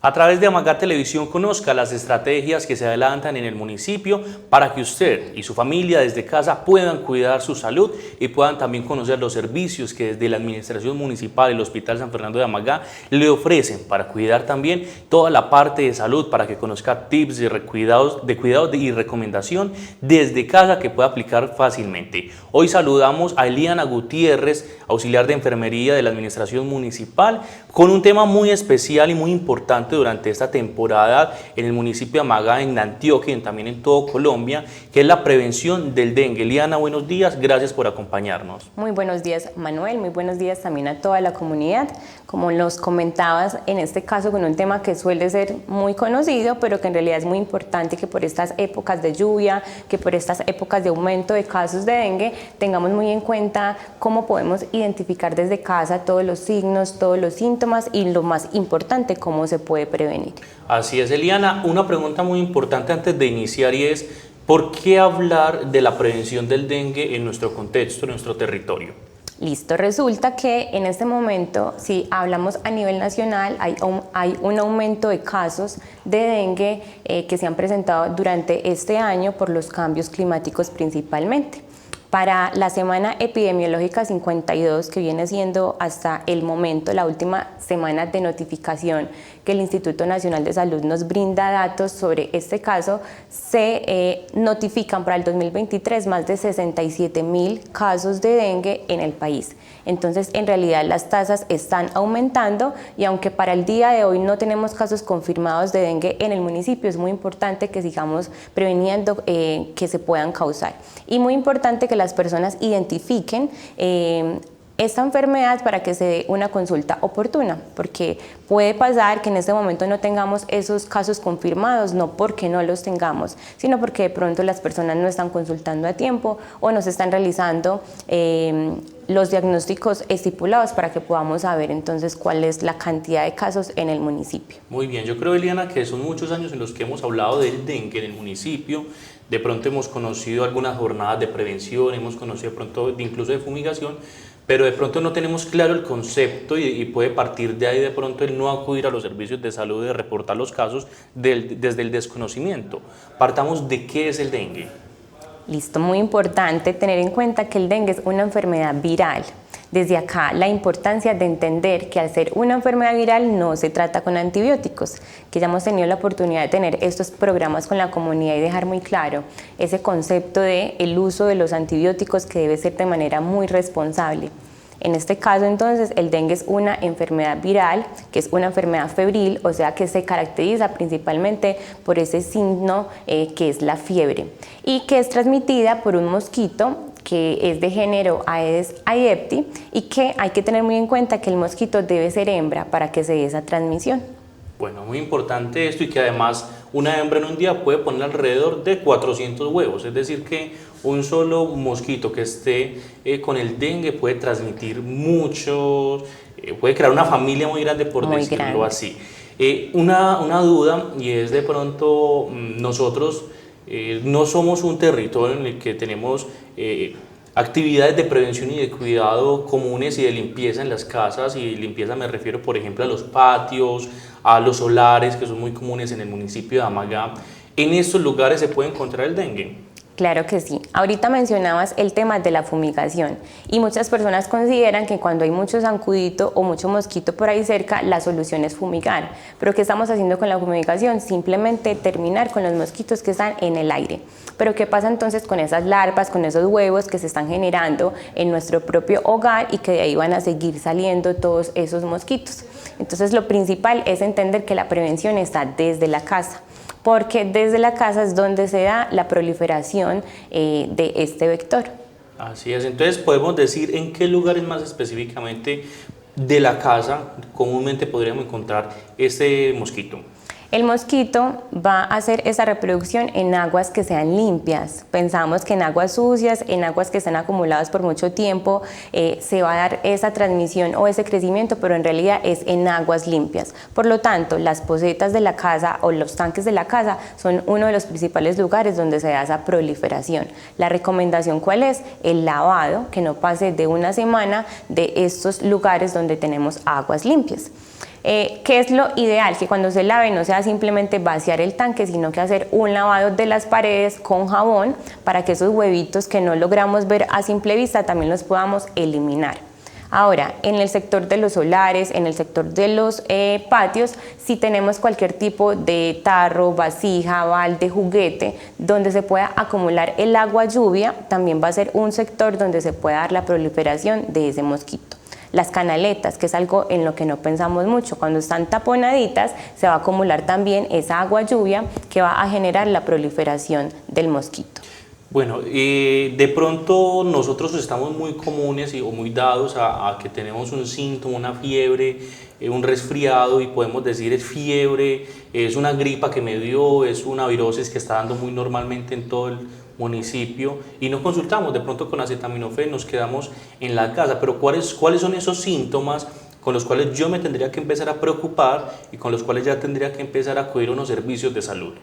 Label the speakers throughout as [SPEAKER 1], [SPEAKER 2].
[SPEAKER 1] A través de Amagá Televisión conozca las estrategias que se adelantan en el municipio para que usted y su familia desde casa puedan cuidar su salud y puedan también conocer los servicios que desde la Administración Municipal y el Hospital San Fernando de Amagá le ofrecen para cuidar también toda la parte de salud, para que conozca tips de cuidados y recomendación desde casa que pueda aplicar fácilmente. Hoy saludamos a Eliana Gutiérrez, auxiliar de enfermería de la Administración Municipal, con un tema muy especial y muy importante durante esta temporada en el municipio de Amagá, en Antioquia y también en todo Colombia, que es la prevención del dengue. Eliana, buenos días, gracias por acompañarnos.
[SPEAKER 2] Muy buenos días, Manuel, muy buenos días también a toda la comunidad. Como nos comentabas, en este caso con un tema que suele ser muy conocido, pero que en realidad es muy importante que por estas épocas de lluvia, que por estas épocas de aumento de casos de dengue, tengamos muy en cuenta cómo podemos identificar desde casa todos los signos, todos los síntomas y lo más importante, cómo se puede prevenir.
[SPEAKER 1] Así es, Eliana. Una pregunta muy importante antes de iniciar y es, ¿por qué hablar de la prevención del dengue en nuestro contexto, en nuestro territorio?
[SPEAKER 2] Listo, resulta que en este momento, si hablamos a nivel nacional, hay un aumento de casos de dengue que se han presentado durante este año por los cambios climáticos principalmente. Para la semana epidemiológica 52, que viene siendo hasta el momento la última semana de notificación que el Instituto Nacional de Salud nos brinda datos sobre este caso, se notifican para el 2023 más de 67.000 casos de dengue en el país. Entonces, en realidad las tasas están aumentando y aunque para el día de hoy no tenemos casos confirmados de dengue en el municipio, es muy importante que sigamos preveniendo que se puedan causar. Y muy importante que las personas identifiquen esta enfermedad para que se dé una consulta oportuna, porque puede pasar que en este momento no tengamos esos casos confirmados, no porque no los tengamos, sino porque de pronto las personas no están consultando a tiempo o no se están realizando los diagnósticos estipulados para que podamos saber entonces cuál es la cantidad de casos en el municipio.
[SPEAKER 1] Muy bien, yo creo, Eliana, que son muchos años en los que hemos hablado del dengue en el municipio. De pronto hemos conocido algunas jornadas de prevención, hemos conocido de pronto incluso de fumigación, pero de pronto no tenemos claro el concepto y puede partir de ahí de pronto el no acudir a los servicios de salud, de reportar los casos desde el desconocimiento. Partamos de qué es el dengue.
[SPEAKER 2] Listo, muy importante tener en cuenta que el dengue es una enfermedad viral. Desde acá, la importancia de entender que al ser una enfermedad viral no se trata con antibióticos, que ya hemos tenido la oportunidad de tener estos programas con la comunidad y dejar muy claro ese concepto de el uso de los antibióticos que debe ser de manera muy responsable. En este caso, entonces, el dengue es una enfermedad viral, que es una enfermedad febril, o sea que se caracteriza principalmente por ese signo que es la fiebre y que es transmitida por un mosquito que es de género Aedes aegypti y que hay que tener muy en cuenta que el mosquito debe ser hembra para que se dé esa transmisión.
[SPEAKER 1] Bueno, muy importante esto y que además una hembra en un día puede poner alrededor de 400 huevos, es decir que un solo mosquito que esté con el dengue puede transmitir mucho, puede crear una familia muy grande por decirlo así. Una duda y es de pronto nosotros no somos un territorio en el que tenemos actividades de prevención y de cuidado comunes y de limpieza en las casas, y limpieza me refiero por ejemplo a los patios, a los solares que son muy comunes en el municipio de Amagá. ¿En estos lugares se puede encontrar el dengue?
[SPEAKER 2] Claro que sí. Ahorita mencionabas el tema de la fumigación y muchas personas consideran que cuando hay mucho zancudito o mucho mosquito por ahí cerca, la solución es fumigar. Pero ¿qué estamos haciendo con la fumigación? Simplemente terminar con los mosquitos que están en el aire. Pero ¿qué pasa entonces con esas larvas, con esos huevos que se están generando en nuestro propio hogar y que de ahí van a seguir saliendo todos esos mosquitos? Entonces lo principal es entender que la prevención está desde la casa, porque desde la casa es donde se da la proliferación de este vector.
[SPEAKER 1] Así es, entonces podemos decir en qué lugares más específicamente de la casa comúnmente podríamos encontrar este mosquito.
[SPEAKER 2] El mosquito va a hacer esa reproducción en aguas que sean limpias. Pensamos que en aguas sucias, en aguas que están acumuladas por mucho tiempo, se va a dar esa transmisión o ese crecimiento, pero en realidad es en aguas limpias. Por lo tanto, las pocetas de la casa o los tanques de la casa son uno de los principales lugares donde se da esa proliferación. La recomendación, ¿cuál es? El lavado, que no pase de una semana de estos lugares donde tenemos aguas limpias. ¿Qué es lo ideal? Que cuando se lave no sea simplemente vaciar el tanque, sino que hacer un lavado de las paredes con jabón para que esos huevitos que no logramos ver a simple vista también los podamos eliminar. Ahora, en el sector de los solares, en el sector de los patios, si tenemos cualquier tipo de tarro, vasija, balde, juguete, donde se pueda acumular el agua lluvia, también va a ser un sector donde se pueda dar la proliferación de ese mosquito. Las canaletas, que es algo en lo que no pensamos mucho, cuando están taponaditas se va a acumular también esa agua lluvia que va a generar la proliferación del mosquito.
[SPEAKER 1] Bueno, de pronto nosotros estamos muy comunes o muy dados a que tenemos un síntoma, una fiebre, un resfriado y podemos decir es fiebre, es una gripa que me dio, es una virosis que está dando muy normalmente en todo el municipio y no consultamos, de pronto con acetaminofén nos quedamos en la casa, pero ¿cuáles son esos síntomas con los cuales yo me tendría que empezar a preocupar y con los cuales ya tendría que empezar a acudir a unos servicios de salud?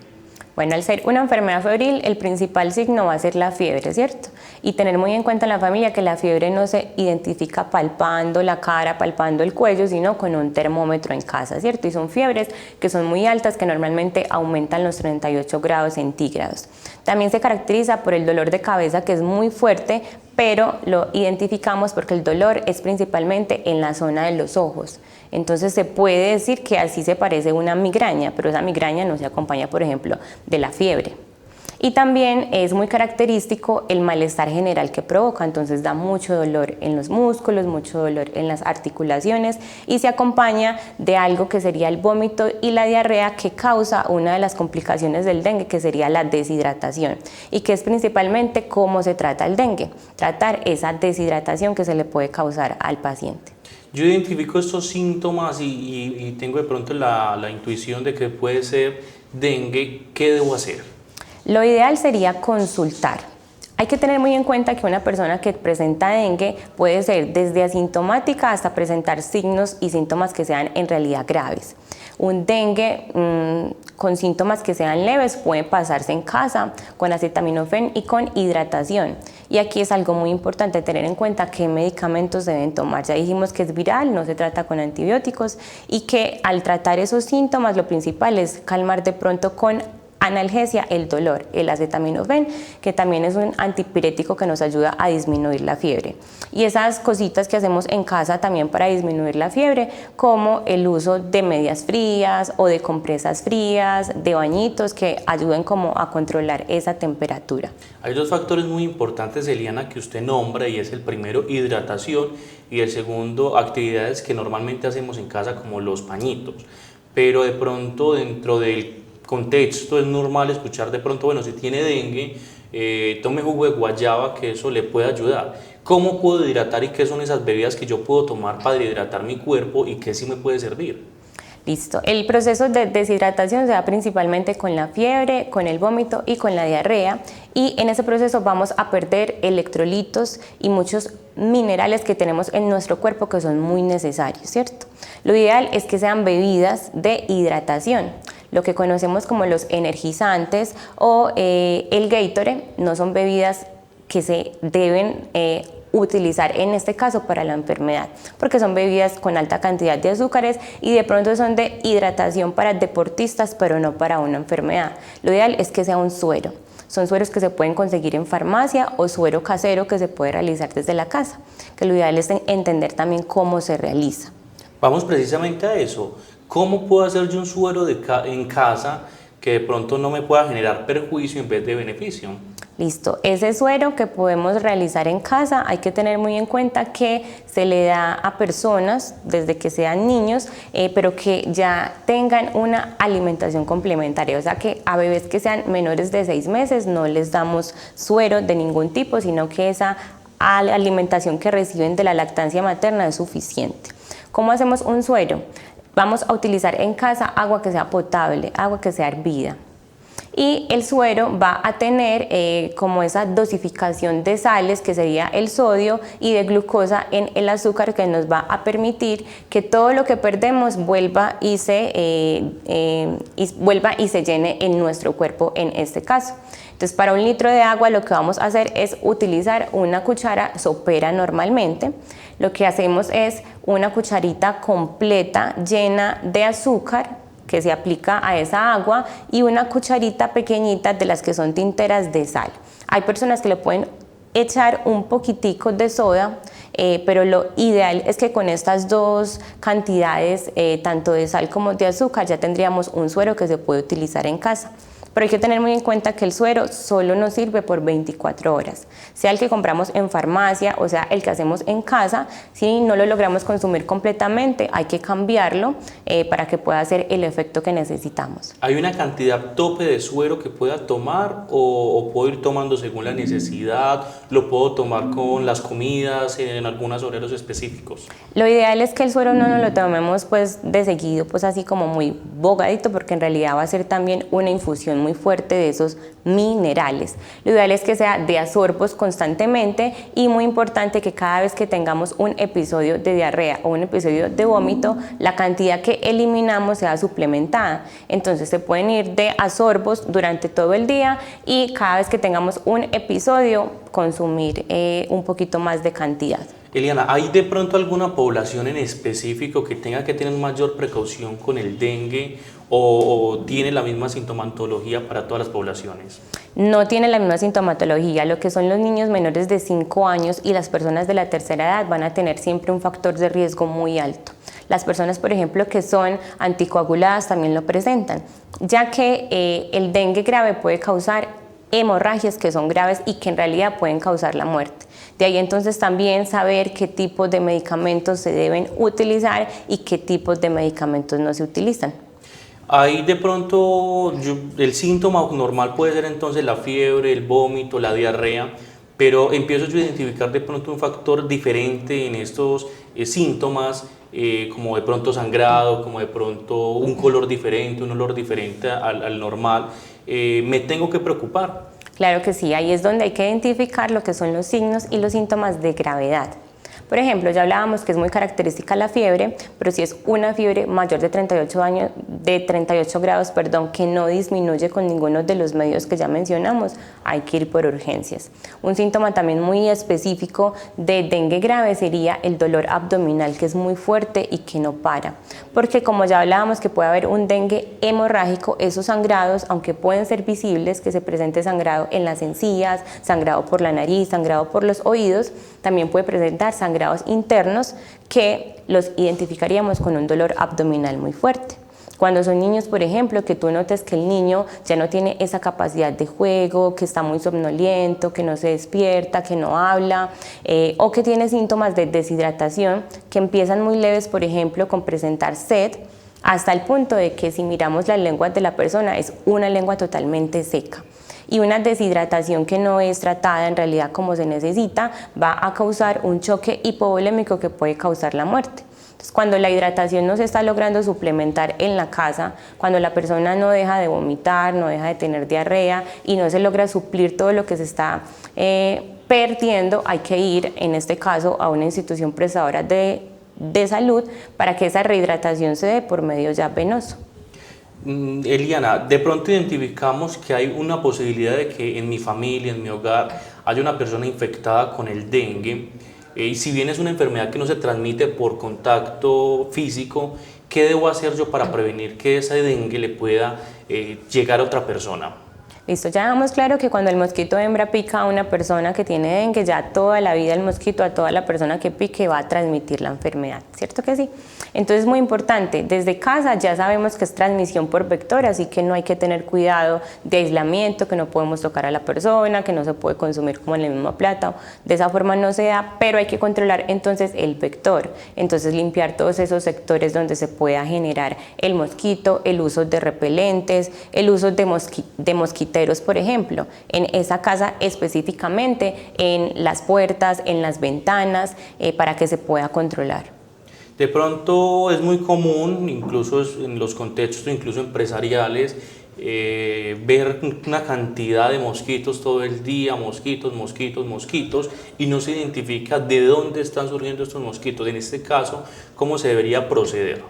[SPEAKER 2] Bueno, al ser una enfermedad febril, el principal signo va a ser la fiebre, ¿cierto? Y tener muy en cuenta en la familia que la fiebre no se identifica palpando la cara, palpando el cuello, sino con un termómetro en casa, ¿cierto? Y son fiebres que son muy altas, que normalmente aumentan los 38 grados centígrados. También se caracteriza por el dolor de cabeza, que es muy fuerte, pero lo identificamos porque el dolor es principalmente en la zona de los ojos. Entonces se puede decir que así se parece una migraña, pero esa migraña no se acompaña, por ejemplo, de la fiebre. Y también es muy característico el malestar general que provoca, entonces da mucho dolor en los músculos, mucho dolor en las articulaciones y se acompaña de algo que sería el vómito y la diarrea que causa una de las complicaciones del dengue, que sería la deshidratación y que es principalmente cómo se trata el dengue, tratar esa deshidratación que se le puede causar al paciente.
[SPEAKER 1] Yo identifico estos síntomas y tengo de pronto la intuición de que puede ser dengue. ¿Qué debo hacer?
[SPEAKER 2] Lo ideal sería consultar. Hay que tener muy en cuenta que una persona que presenta dengue puede ser desde asintomática hasta presentar signos y síntomas que sean en realidad graves. Un dengue con síntomas que sean leves puede pasarse en casa con acetaminofén y con hidratación. Y aquí es algo muy importante tener en cuenta qué medicamentos deben tomar. Ya dijimos que es viral, no se trata con antibióticos y que al tratar esos síntomas lo principal es calmar de pronto con analgesia el dolor, el acetaminofén, que también es un antipirético que nos ayuda a disminuir la fiebre. Y esas cositas que hacemos en casa también para disminuir la fiebre, como el uso de medias frías o de compresas frías, de bañitos que ayuden como a controlar esa temperatura.
[SPEAKER 1] Hay dos factores muy importantes, Eliana, que usted nombra y es el primero, hidratación, y el segundo, actividades que normalmente hacemos en casa como los pañitos. Pero de pronto dentro del contexto es normal escuchar de pronto, bueno, si tiene dengue, tome jugo de guayaba, que eso le puede ayudar. ¿Cómo puedo hidratar y qué son esas bebidas que yo puedo tomar para hidratar mi cuerpo y qué sí me puede servir?
[SPEAKER 2] Listo. El proceso de deshidratación se da principalmente con la fiebre, con el vómito y con la diarrea, y en ese proceso vamos a perder electrolitos y muchos minerales que tenemos en nuestro cuerpo que son muy necesarios, ¿cierto? Lo ideal es que sean bebidas de hidratación. Lo que conocemos como los energizantes o el Gatorade no son bebidas que se deben utilizar en este caso para la enfermedad, porque son bebidas con alta cantidad de azúcares y de pronto son de hidratación para deportistas, pero no para una enfermedad. Lo ideal es que sea un suero. Son sueros que se pueden conseguir en farmacia o suero casero que se puede realizar desde la casa, que lo ideal es entender también cómo se realiza.
[SPEAKER 1] Vamos precisamente a eso. ¿Cómo puedo hacer yo un suero en casa que de pronto no me pueda generar perjuicio en vez de beneficio?
[SPEAKER 2] Listo, ese suero que podemos realizar en casa hay que tener muy en cuenta que se le da a personas desde que sean niños, pero que ya tengan una alimentación complementaria, o sea que a bebés que sean menores de 6 meses no les damos suero de ningún tipo, sino que esa alimentación que reciben de la lactancia materna es suficiente. ¿Cómo hacemos un suero? Vamos a utilizar en casa agua que sea potable, agua que sea hervida. y el suero va a tener como esa dosificación de sales, que sería el sodio, y de glucosa en el azúcar, que nos va a permitir que todo lo que perdemos vuelva y se llene en nuestro cuerpo en este caso. Entonces, para 1 litro de agua lo que vamos a hacer es utilizar una cuchara sopera normalmente. Lo que hacemos es una cucharita completa llena de azúcar que se aplica a esa agua y una cucharita pequeñita de las que son tinteras de sal. Hay personas que le pueden echar un poquitico de soda, pero lo ideal es que con estas dos cantidades, tanto de sal como de azúcar, ya tendríamos un suero que se puede utilizar en casa. Pero hay que tener muy en cuenta que el suero solo nos sirve por 24 horas, sea el que compramos en farmacia o sea el que hacemos en casa. Si no lo logramos consumir completamente, hay que cambiarlo para que pueda hacer el efecto que necesitamos.
[SPEAKER 1] ¿Hay una cantidad tope de suero que pueda tomar o puedo ir tomando según la necesidad? ¿Lo puedo tomar con las comidas en algunos horarios específicos?
[SPEAKER 2] Lo ideal es que el suero no nos lo tomemos pues de seguido, pues así como muy bogadito, porque en realidad va a ser también una infusión muy fuerte de esos minerales. Lo ideal es que sea de a sorbos constantemente, y muy importante que cada vez que tengamos un episodio de diarrea o un episodio de vómito, la cantidad que eliminamos sea suplementada. Entonces se pueden ir de a sorbos durante todo el día, y cada vez que tengamos un episodio consumir un poquito más de cantidad.
[SPEAKER 1] Eliana, ¿hay de pronto alguna población en específico que tenga que tener mayor precaución con el dengue o tiene la misma sintomatología para todas las poblaciones?
[SPEAKER 2] No tiene la misma sintomatología. Lo que son los niños menores de 5 años y las personas de la tercera edad van a tener siempre un factor de riesgo muy alto. Las personas, por ejemplo, que son anticoaguladas también lo presentan, ya que el dengue grave puede causar hemorragias que son graves y que en realidad pueden causar la muerte. De ahí entonces también saber qué tipos de medicamentos se deben utilizar y qué tipos de medicamentos no se utilizan.
[SPEAKER 1] Ahí de pronto el síntoma normal puede ser entonces la fiebre, el vómito, la diarrea, pero empiezo yo a identificar de pronto un factor diferente en estos síntomas, como de pronto sangrado, como de pronto un color diferente, un olor diferente al normal. ¿Me tengo que preocupar?
[SPEAKER 2] Claro que sí, ahí es donde hay que identificar lo que son los signos y los síntomas de gravedad. Por ejemplo, ya hablábamos que es muy característica la fiebre, pero si es una fiebre mayor de 38 grados, que no disminuye con ninguno de los medios que ya mencionamos, hay que ir por urgencias. Un síntoma también muy específico de dengue grave sería el dolor abdominal, que es muy fuerte y que no para. Porque como ya hablábamos que puede haber un dengue hemorrágico, esos sangrados, aunque pueden ser visibles, que se presente sangrado en las encías, sangrado por la nariz, sangrado por los oídos, también puede presentar sangrados internos que los identificaríamos con un dolor abdominal muy fuerte. Cuando son niños, por ejemplo, que tú notes que el niño ya no tiene esa capacidad de juego, que está muy somnoliento, que no se despierta, que no habla, o que tiene síntomas de deshidratación que empiezan muy leves, por ejemplo, con presentar sed, hasta el punto de que si miramos las lenguas de la persona es una lengua totalmente seca. Y una deshidratación que no es tratada en realidad como se necesita va a causar un choque hipovolémico que puede causar la muerte. Entonces, cuando la hidratación no se está logrando suplementar en la casa, cuando la persona no deja de vomitar, no deja de tener diarrea y no se logra suplir todo lo que se está perdiendo, hay que ir, en este caso, a una institución prestadora de salud para que esa rehidratación se dé por medio ya venoso.
[SPEAKER 1] Eliana, de pronto identificamos que hay una posibilidad de que en mi familia, en mi hogar, haya una persona infectada con el dengue, y si bien es una enfermedad que no se transmite por contacto físico, ¿qué debo hacer yo para prevenir que ese dengue le pueda llegar a otra persona?
[SPEAKER 2] Listo, ya dejamos claro que cuando el mosquito hembra pica a una persona que tiene dengue, ya toda la vida el mosquito a toda la persona que pique va a transmitir la enfermedad, ¿cierto que sí? Entonces es muy importante, desde casa ya sabemos que es transmisión por vector, así que no hay que tener cuidado de aislamiento, que no podemos tocar a la persona, que no se puede consumir como en el mismo plato, de esa forma no se da, pero hay que controlar entonces el vector, entonces limpiar todos esos sectores donde se pueda generar el mosquito, el uso de repelentes, el uso de mosquiteros, por ejemplo, en esa casa específicamente, en las puertas, en las ventanas, para que se pueda controlar.
[SPEAKER 1] De pronto es muy común, incluso en los contextos incluso empresariales, ver una cantidad de mosquitos todo el día, mosquitos, mosquitos, mosquitos, y no se identifica de dónde están surgiendo estos mosquitos. En este caso, ¿cómo se debería proceder?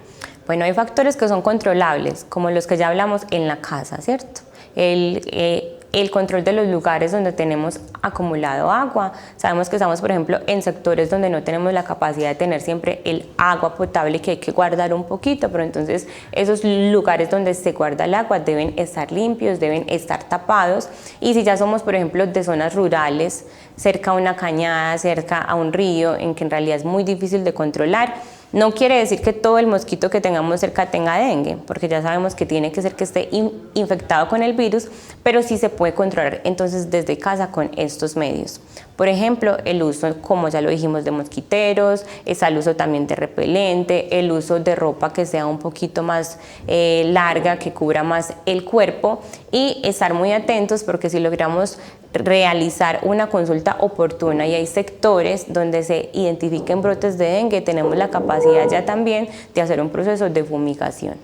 [SPEAKER 2] Bueno, hay factores que son controlables, como los que ya hablamos en la casa, ¿cierto? El control de los lugares donde tenemos acumulado agua. Sabemos que estamos, por ejemplo, en sectores donde no tenemos la capacidad de tener siempre el agua potable, que hay que guardar un poquito, pero entonces esos lugares donde se guarda el agua deben estar limpios, deben estar tapados. Y si ya somos, por ejemplo, de zonas rurales, cerca a una cañada, cerca a un río, en que en realidad es muy difícil de controlar, no quiere decir que todo el mosquito que tengamos cerca tenga dengue, porque ya sabemos que tiene que ser que esté infectado con el virus, pero sí se puede controlar entonces desde casa con estos medios. Por ejemplo, el uso, como ya lo dijimos, de mosquiteros, está el uso también de repelente, el uso de ropa que sea un poquito más larga, que cubra más el cuerpo, y estar muy atentos, porque si logramos realizar una consulta oportuna y hay sectores donde se identifiquen brotes de dengue, tenemos la capacidad ya también de hacer un proceso de fumigación.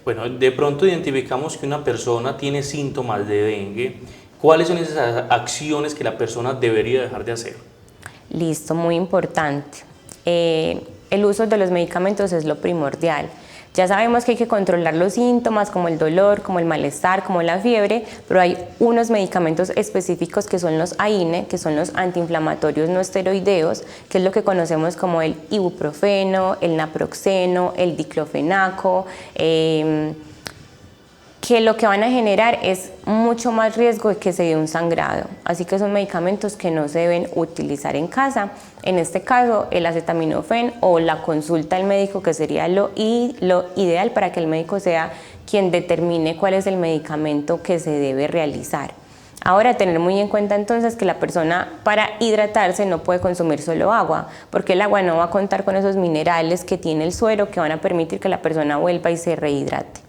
[SPEAKER 1] Bueno, de pronto identificamos que una persona tiene síntomas de dengue. ¿Cuáles son esas acciones que la persona debería dejar de hacer?
[SPEAKER 2] Listo, muy importante. El uso de los medicamentos es lo primordial. Ya sabemos que hay que controlar los síntomas como el dolor, como el malestar, como la fiebre, pero hay unos medicamentos específicos que son los AINE, que son los antiinflamatorios no esteroideos, que es lo que conocemos como el ibuprofeno, el naproxeno, el diclofenaco, que lo que van a generar es mucho más riesgo de que se dé un sangrado. Así que son medicamentos que no se deben utilizar en casa. En este caso, el acetaminofén o la consulta al médico, que sería lo ideal para que el médico sea quien determine cuál es el medicamento que se debe realizar. Ahora, tener muy en cuenta entonces que la persona, para hidratarse, no puede consumir solo agua, porque el agua no va a contar con esos minerales que tiene el suero, que van a permitir que la persona vuelva y se rehidrate.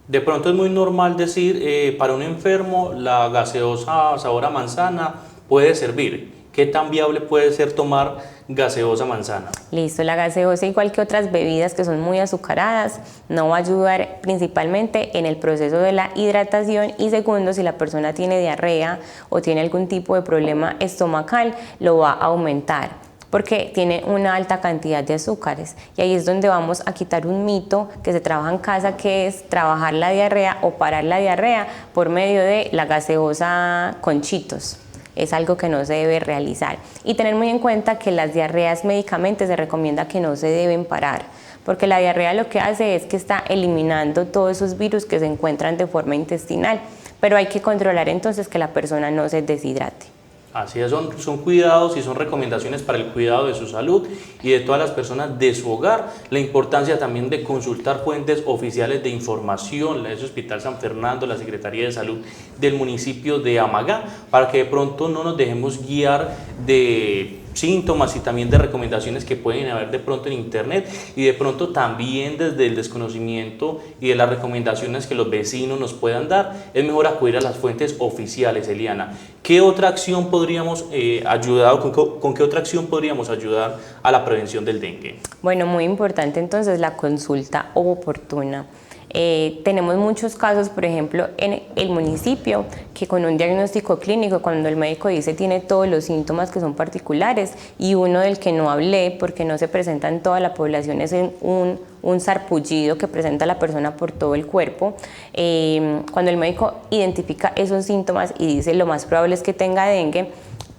[SPEAKER 1] De pronto es muy normal decir, para un enfermo la gaseosa sabor a manzana puede servir. ¿Qué tan viable puede ser tomar gaseosa manzana?
[SPEAKER 2] Listo, la gaseosa, igual que otras bebidas que son muy azucaradas, no va a ayudar principalmente en el proceso de la hidratación, y segundo, si la persona tiene diarrea o tiene algún tipo de problema estomacal, lo va a aumentar, porque tiene una alta cantidad de azúcares. Y ahí es donde vamos a quitar un mito que se trabaja en casa, que es trabajar la diarrea o parar la diarrea por medio de la gaseosa con Cheetos. Es algo que no se debe realizar. Y tener muy en cuenta que las diarreas médicamente se recomienda que no se deben parar, porque la diarrea lo que hace es que está eliminando todos esos virus que se encuentran de forma intestinal, pero hay que controlar entonces que la persona no se deshidrate.
[SPEAKER 1] Así es, son cuidados y son recomendaciones para el cuidado de su salud y de todas las personas de su hogar. La importancia también de consultar fuentes oficiales de información, la Hospital San Fernando, la Secretaría de Salud del municipio de Amagá, para que de pronto no nos dejemos guiar de síntomas y también de recomendaciones que pueden haber de pronto en internet, y de pronto también desde el desconocimiento y de las recomendaciones que los vecinos nos puedan dar. Es mejor acudir a las fuentes oficiales. Eliana, ¿qué otra acción podríamos ayudar, con qué otra acción podríamos ayudar a la prevención del dengue?
[SPEAKER 2] Bueno, muy importante entonces la consulta oportuna. Tenemos muchos casos, por ejemplo, en el municipio, que con un diagnóstico clínico, cuando el médico dice tiene todos los síntomas que son particulares, y uno del que no hablé porque no se presenta en toda la población, es un sarpullido que presenta la persona por todo el cuerpo. Cuando el médico identifica esos síntomas y dice lo más probable es que tenga dengue,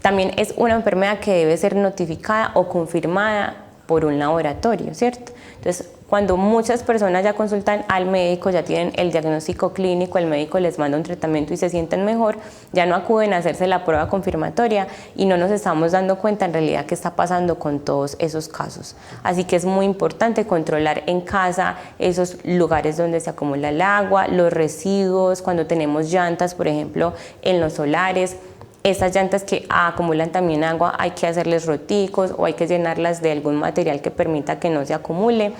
[SPEAKER 2] también es una enfermedad que debe ser notificada o confirmada por un laboratorio, ¿cierto? Entonces, cuando muchas personas ya consultan al médico, ya tienen el diagnóstico clínico, el médico les manda un tratamiento y se sienten mejor, ya no acuden a hacerse la prueba confirmatoria y no nos estamos dando cuenta en realidad qué está pasando con todos esos casos. Así que es muy importante controlar en casa esos lugares donde se acumula el agua, los residuos, cuando tenemos llantas, por ejemplo, en los solares. Estas llantas que acumulan también agua, hay que hacerles roticos o hay que llenarlas de algún material que permita que no se acumule,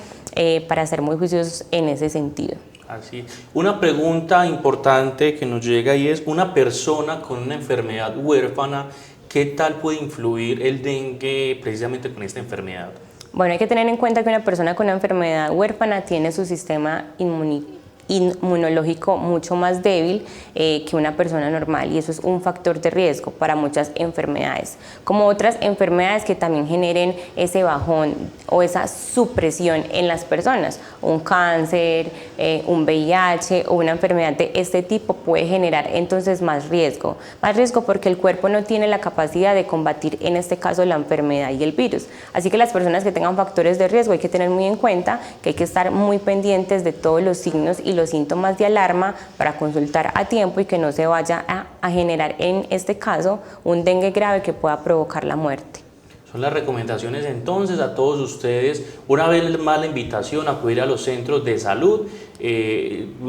[SPEAKER 2] para ser muy juiciosos en ese sentido.
[SPEAKER 1] Así. Una pregunta importante que nos llega y es: una persona con una enfermedad huérfana, ¿qué tal puede influir el dengue precisamente con esta enfermedad?
[SPEAKER 2] Bueno, hay que tener en cuenta que una persona con una enfermedad huérfana tiene su sistema inmunológico mucho más débil que una persona normal, y eso es un factor de riesgo para muchas enfermedades, como otras enfermedades que también generen ese bajón o esa supresión en las personas. Un cáncer, un VIH o una enfermedad de este tipo puede generar entonces más riesgo porque el cuerpo no tiene la capacidad de combatir en este caso la enfermedad y el virus. Así que las personas que tengan factores de riesgo hay que tener muy en cuenta que hay que estar muy pendientes de todos los signos y los síntomas de alarma para consultar a tiempo y que no se vaya a generar en este caso un dengue grave que pueda provocar la muerte.
[SPEAKER 1] Son las recomendaciones entonces a todos ustedes. Una vez más la invitación a acudir a los centros de salud,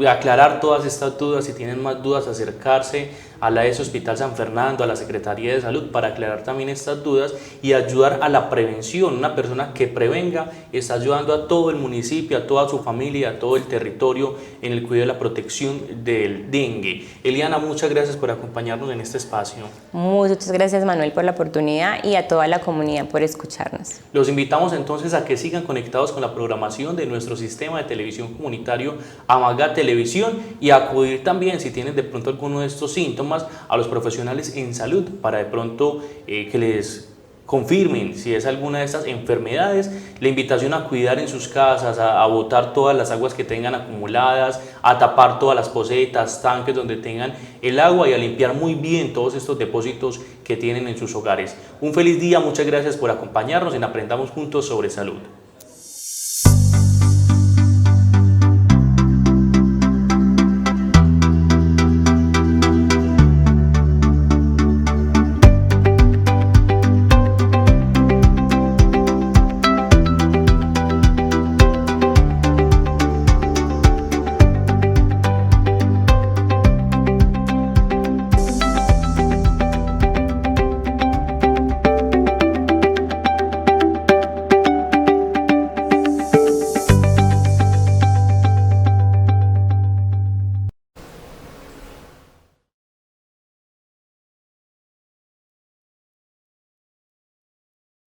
[SPEAKER 1] aclarar todas estas dudas. Si tienen más dudas, acercarse a la ES Hospital San Fernando, a la Secretaría de Salud, para aclarar también estas dudas y ayudar a la prevención. Una persona que prevenga está ayudando a todo el municipio, a toda su familia, a todo el territorio en el cuidado de la protección del dengue. Eliana, muchas gracias por acompañarnos en este espacio.
[SPEAKER 2] Muchas gracias, Manuel, por la oportunidad, y a toda la comunidad por escucharnos.
[SPEAKER 1] Los invitamos entonces a que sigan conectados con la programación de nuestro sistema de televisión comunitario Amaga Televisión, y a acudir también, si tienen de pronto alguno de estos síntomas, a los profesionales en salud para de pronto que les confirmen si es alguna de estas enfermedades. La invitación a cuidar en sus casas, a botar todas las aguas que tengan acumuladas, a tapar todas las pocetas, tanques donde tengan el agua, y a limpiar muy bien todos estos depósitos que tienen en sus hogares. Un feliz día, muchas gracias por acompañarnos en Aprendamos Juntos sobre Salud.